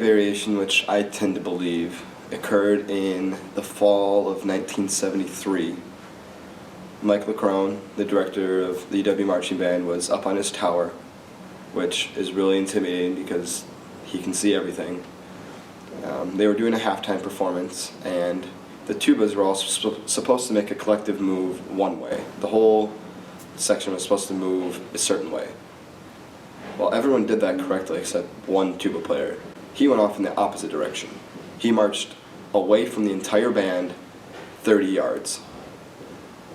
variation, which I tend to believe occurred in the fall of 1973. Mike LeCrone, the director of the UW Marching Band, was up on his tower, which is really intimidating because he can see everything. They were doing a halftime performance, and the tubas were all supposed to make a collective move one way. The whole section was supposed to move a certain way. Well, everyone did that correctly except one tuba player. He went off in the opposite direction. He marched away from the entire band 30 yards.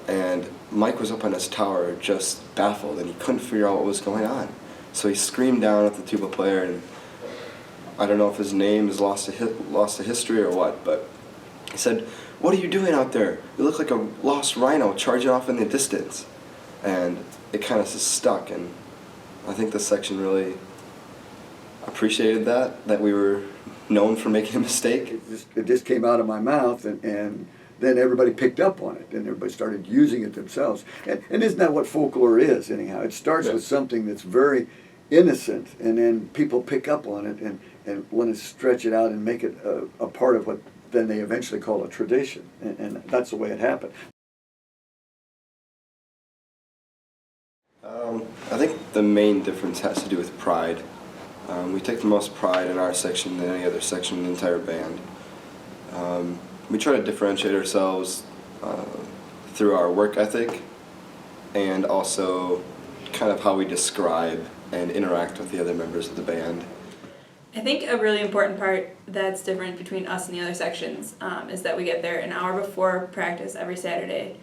And Mike was up on his tower just baffled, and he couldn't figure out what was going on. So he screamed down at the tuba player, and I don't know if his name is lost to history or what, but he said, "What are you doing out there? You look like a lost rhino charging off in the distance." And it kind of just stuck, and I think the section really appreciated that we were known for making a mistake. It just came out of my mouth, and then everybody picked up on it, and everybody started using it themselves. And isn't that what folklore is, anyhow? It starts with something that's very innocent, and then people pick up on it and want to stretch it out and make it a part of what then they eventually call a tradition, and that's the way it happened. I think the main difference has to do with pride. We take the most pride in our section than any other section in the entire band. We try to differentiate ourselves through our work ethic and also kind of how we describe and interact with the other members of the band. I think a really important part that's different between us and the other sections is that we get there an hour before practice every Saturday,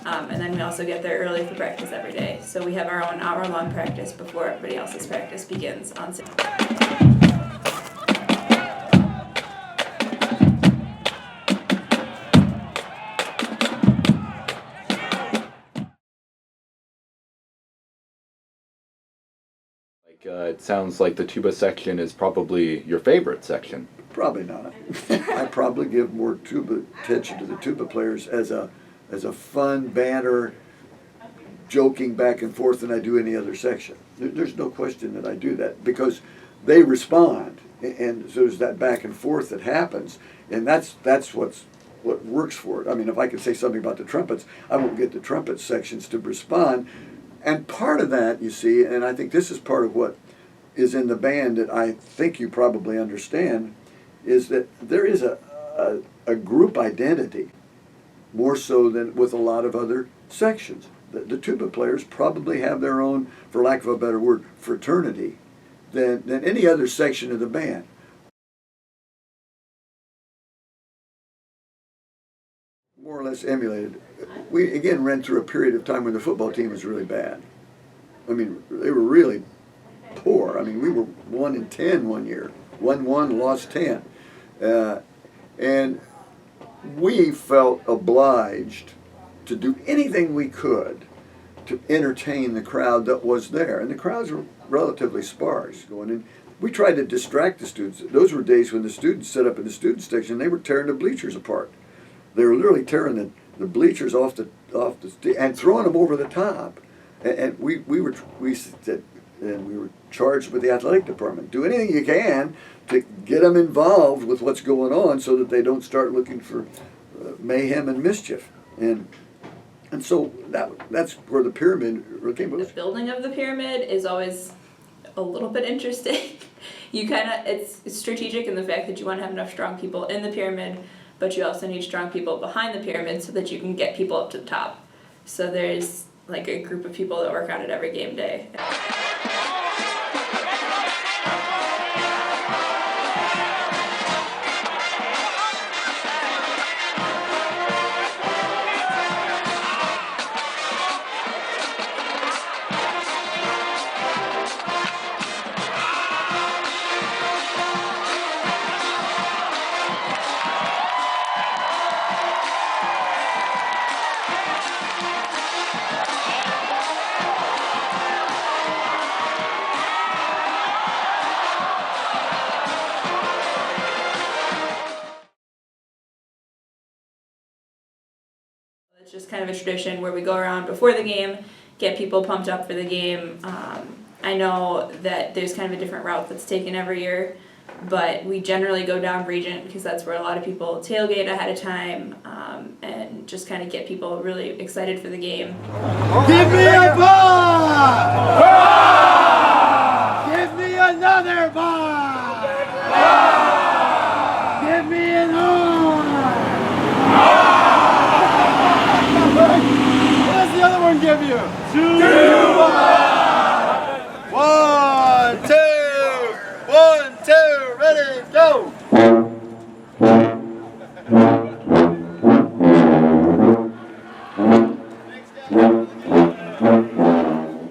and then we also get there early for practice every day. So we have our own hour-long practice before everybody else's practice begins on Saturday. It sounds like the tuba section is probably your favorite section. Probably not. I probably give more tuba attention to the tuba players as a fun banter, joking back and forth than I do any other section. There's no question that I do that because they respond, and so there's that back and forth that happens, and that's what works for it. I mean, if I could say something about the trumpets, I won't get the trumpet sections to respond. And part of that, you see, and I think this is part of what is in the band that I think you probably understand, is that there is a group identity, more so than with a lot of other sections. The tuba players probably have their own, for lack of a better word, fraternity than any other section of the band. More or less emulated. We again ran through a period of time when the football team was really bad. I mean, they were really poor. I mean, we were 1-10 one year, 1-1, lost 10, and we felt obliged to do anything we could to entertain the crowd that was there, and the crowds were relatively sparse going in. We tried to distract the students. Those were days when the students set up in the student section. They were tearing the bleachers apart. They were literally tearing the bleachers off the and throwing them over the top. And we were charged with the athletic department. Do anything you can to get them involved with what's going on so that they don't start looking for mayhem and mischief. And so that's where the pyramid came from. The building of the pyramid is always a little bit interesting. It's strategic in the fact that you want to have enough strong people in the pyramid, but you also need strong people behind the pyramid so that you can get people up to the top. So there's like a group of people that work on it every game day. It's just kind of a tradition where we go around before the game, get people pumped up for the game. I know that there's kind of a different route that's taken every year. But we generally go down Regent because that's where a lot of people tailgate ahead of time, and just kind of get people really excited for the game. Give me a ball! Give me another ball! Give me an horn! What does the other one give you? Tuba! 1, 2, 1, 2, ready, go!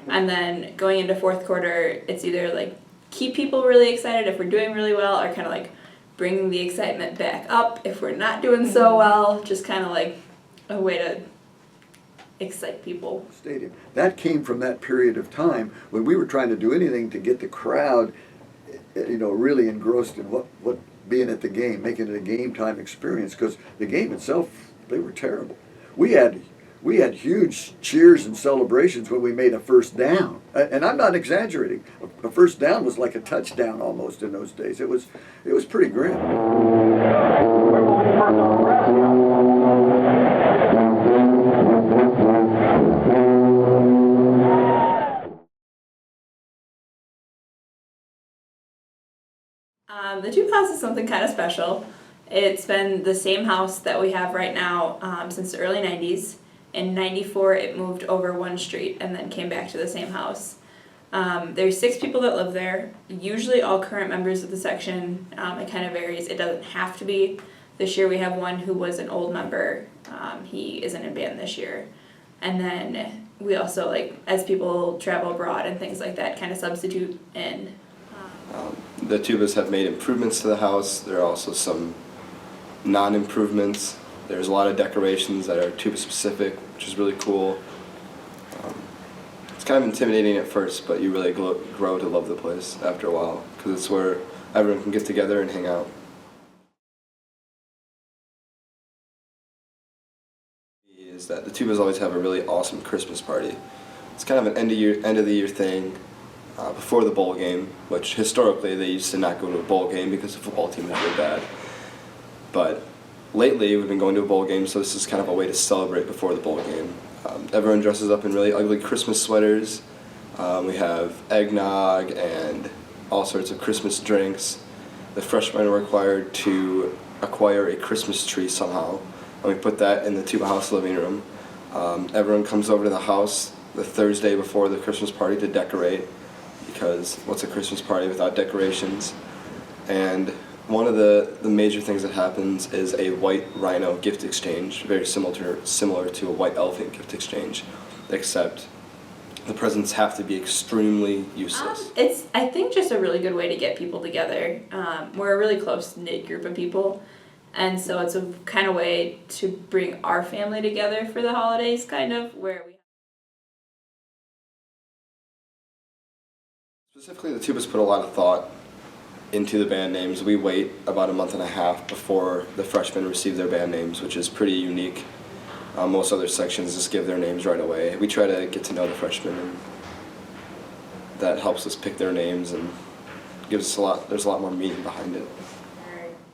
And then going into fourth quarter, it's either like keep people really excited if we're doing really well, or kind of like bringing the excitement back up if we're not doing so well. Just kind of like a way to excite people. Stadium. That came from that period of time when we were trying to do anything to get the crowd, really engrossed in what being at the game, making it a game time experience, because the game itself, they were terrible. We had huge cheers and celebrations when we made a first down, and I'm not exaggerating. A first down was like a touchdown almost in those days. It was pretty grim. The Tuba House is something kind of special. It's been the same house that we have right now since the early 90s. In 94, it moved over one street and then came back to the same house. There's 6 people that live there, usually all current members of the section. It kind of varies. It doesn't have to be. This year we have one who was an old member. He isn't in band this year. And then we also, like, as people travel abroad and things like that, kind of substitute in. The Tubas have made improvements to the house. There are also some non-improvements. There's a lot of decorations that are Tuba specific, which is really cool. It's kind of intimidating at first, but you really grow to love the place after a while, because it's where everyone can get together and hang out. Is that the Tubas always have a really awesome Christmas party. It's kind of an end of the year thing. Before the bowl game, which historically they used to not go to a bowl game because the football team was really bad. But lately we've been going to a bowl game, so this is kind of a way to celebrate before the bowl game. Everyone dresses up in really ugly Christmas sweaters. We have eggnog and all sorts of Christmas drinks. The freshmen are required to acquire a Christmas tree somehow, and we put that in the Tuba House living room. Everyone comes over to the house the Thursday before the Christmas party to decorate, because what's a Christmas party without decorations? And one of the major things that happens is a white Rhino gift exchange, very similar to a white elephant gift exchange, except the presents have to be extremely useless. It's, I think, just a really good way to get people together. We're a really close-knit group of people, and so it's a kind of way to bring our family together for the holidays, kind of, where we... Specifically, the Tubas put a lot of thought into the band names. We wait about a month and a half before the freshmen receive their band names, which is pretty unique. Most other sections just give their names right away. We try to get to know the freshmen, and that helps us pick their names and gives us a lot. There's a lot more meaning behind it.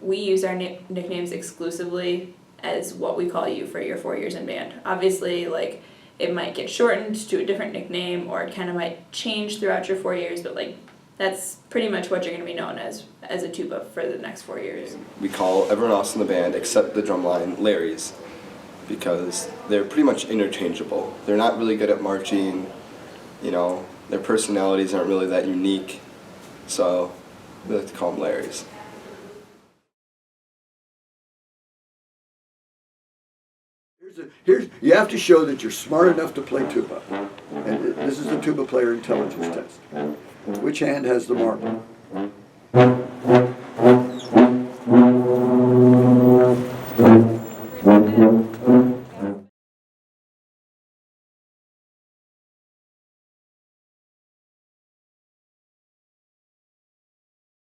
We use our nicknames exclusively as what we call you for your 4 years in band. Obviously, like, it might get shortened to a different nickname, or it kind of might change throughout your 4 years, but like that's pretty much what you're going to be known as a tuba for the next 4 years. We call everyone else in the band except the drum line Larrys, because they're pretty much interchangeable. They're not really good at marching, their personalities aren't really that unique, so we like to call them Larrys. You have to show that you're smart enough to play tuba. And this is the tuba player intelligence test. Which hand has the marble?